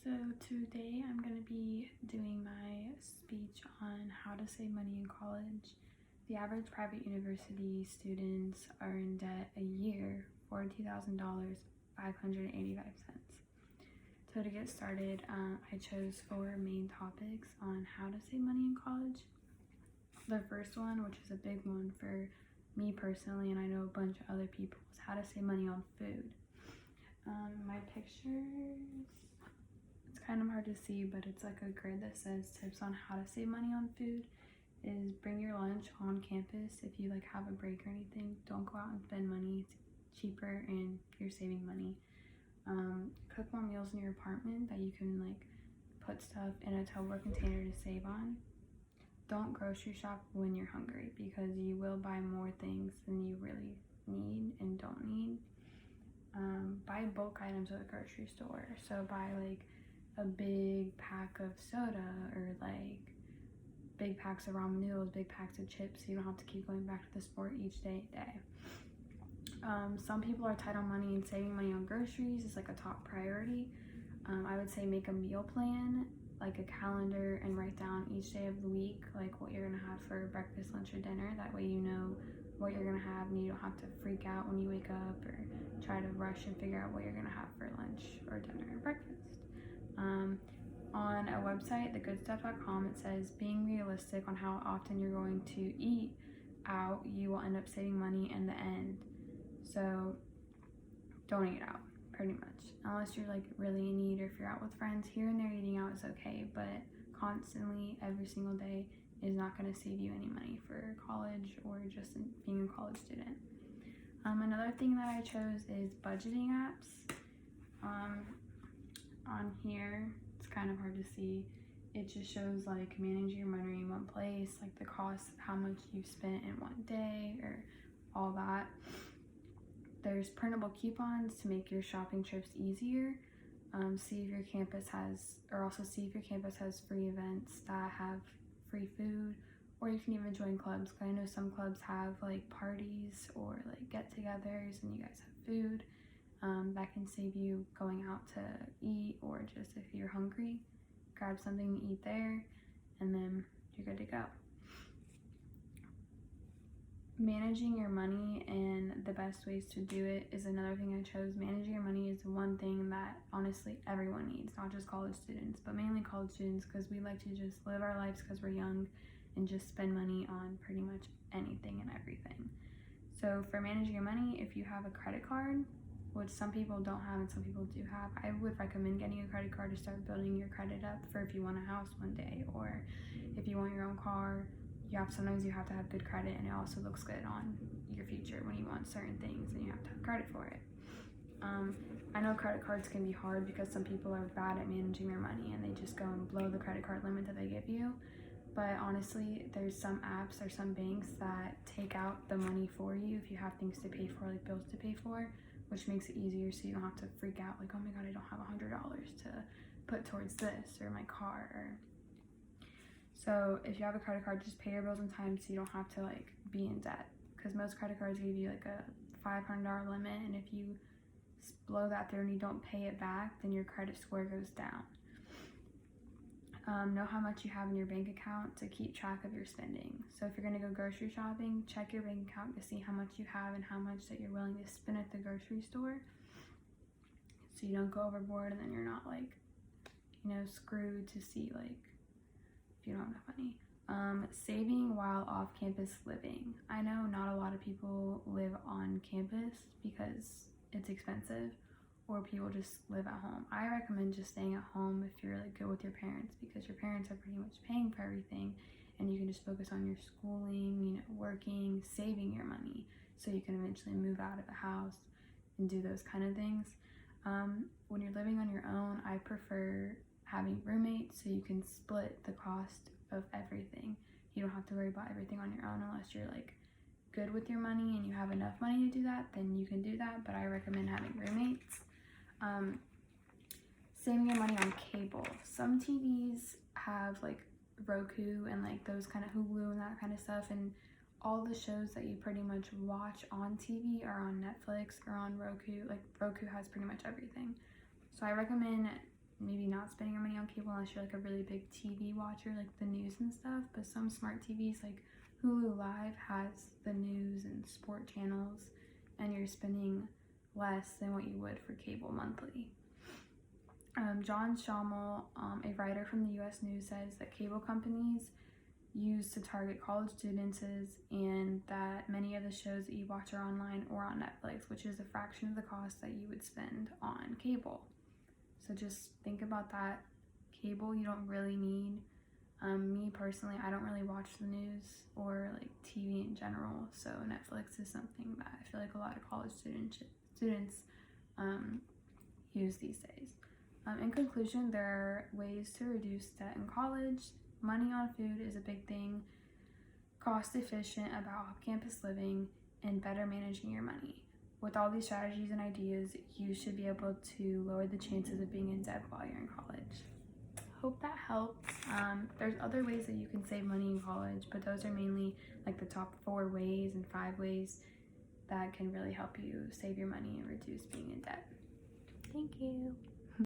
So today I'm going to be doing my speech on how to save money in college. The average private university students are in debt a year for $42,000, 585 cents. So to get started, I chose 4 main topics on how to save money in college. The first one, which is a big one for me personally, and I know a bunch of other people, is how to save money on food. My pictures, it's kind of hard to see, but it's like a grid that says tips on how to save money on food. Is bring your lunch on campus. If you like have a break or anything, don't go out and spend money. It's cheaper and you're saving money. Cook more meals in your apartment that you can like put stuff in a Tupperware container to save on. Don't grocery shop when you're hungry because you will buy more things than you really need and don't need. Buy bulk items at the grocery store. So buy like a big pack of soda or like big packs of ramen noodles, big packs of chips, so you don't have to keep going back to the store each day. Some people are tight on money, and saving money on groceries is like a top priority. I would say make a meal plan, like a calendar, and write down each day of the week like what you're gonna have for breakfast, lunch, or dinner. That way you know what you're gonna have and you don't have to freak out when you wake up or try to rush and figure out what you're gonna have for lunch or dinner or breakfast. On a website, thegoodstuff.com, it says being realistic on how often you're going to eat out, you will end up saving money in the end. So don't eat out, pretty much, unless you're like really in need or if you're out with friends. Here and there eating out is okay, but constantly every single day is not going to save you any money for college or just being a college student. Another thing that I chose is budgeting apps. On here, it's kind of hard to see. It just shows like manage your money in one place, like the cost of how much you've spent in one day or all that. There's printable coupons to make your shopping trips easier. See if your campus has free events that have free food, or you can even join clubs. I know some clubs have like parties or like get-togethers and you guys have food. That can save you going out to eat, or just if you're hungry, grab something to eat there and then you're good to go. Managing your money and the best ways to do it is another thing I chose. Managing your money is one thing that honestly everyone needs, not just college students, but mainly college students, because we like to just live our lives because we're young and just spend money on pretty much anything and everything. So for managing your money, if you have a credit card, which some people don't have and some people do have, I would recommend getting a credit card to start building your credit up for if you want a house one day, or if you want your own car. Sometimes you have to have good credit, and it also looks good on your future when you want certain things and you have to have credit for it. I know credit cards can be hard because some people are bad at managing their money and they just go and blow the credit card limit that they give you. But honestly, there's some apps or some banks that take out the money for you if you have things to pay for, like bills to pay for, which makes it easier so you don't have to freak out like, oh my god, I don't have $100 to put towards this or my car. So if you have a credit card, just pay your bills on time so you don't have to like be in debt, because most credit cards give you like a $500 limit, and if you blow that through and you don't pay it back, then your credit score goes down. Know how much you have in your bank account to keep track of your spending. So if you're going to go grocery shopping, check your bank account to see how much you have and how much that you're willing to spend at the grocery store, so you don't go overboard and then you're not like, screwed to see like if you don't have enough money. Saving while off-campus living. I know not a lot of people live on campus because it's expensive, or people just live at home. I recommend just staying at home if you're really good with your parents, because your parents are pretty much paying for everything and you can just focus on your schooling, working, saving your money so you can eventually move out of the house and do those kind of things. When you're living on your own, I prefer having roommates so you can split the cost of everything. You don't have to worry about everything on your own unless you're like good with your money and you have enough money to do that, then you can do that, but I recommend having roommates. Saving your money on cable. Some TVs have like Roku and like those kind of Hulu and that kind of stuff, and all the shows that you pretty much watch on TV are on Netflix or on Roku. Like Roku has pretty much everything. So I recommend maybe not spending your money on cable unless you're like a really big TV watcher, like the news and stuff. But some smart TVs like Hulu Live has the news and sport channels, and you're spending less than what you would for cable monthly. John Schammel, a writer from the U.S. News, says that cable companies use to target college students, and that many of the shows that you watch are online or on Netflix, which is a fraction of the cost that you would spend on cable. So just think about that. Cable you don't really need. Me personally, I don't really watch the news or like TV in general, so Netflix is something that I feel like a lot of college students use these days. In conclusion, there are ways to reduce debt in college. Money on food is a big thing, cost efficient about off-campus living, and better managing your money. With all these strategies and ideas, you should be able to lower the chances of being in debt while you're in college. Hope that helps. There's other ways that you can save money in college, but those are mainly like the top 4 ways and 5 ways that can really help you save your money and reduce being in debt. Thank you.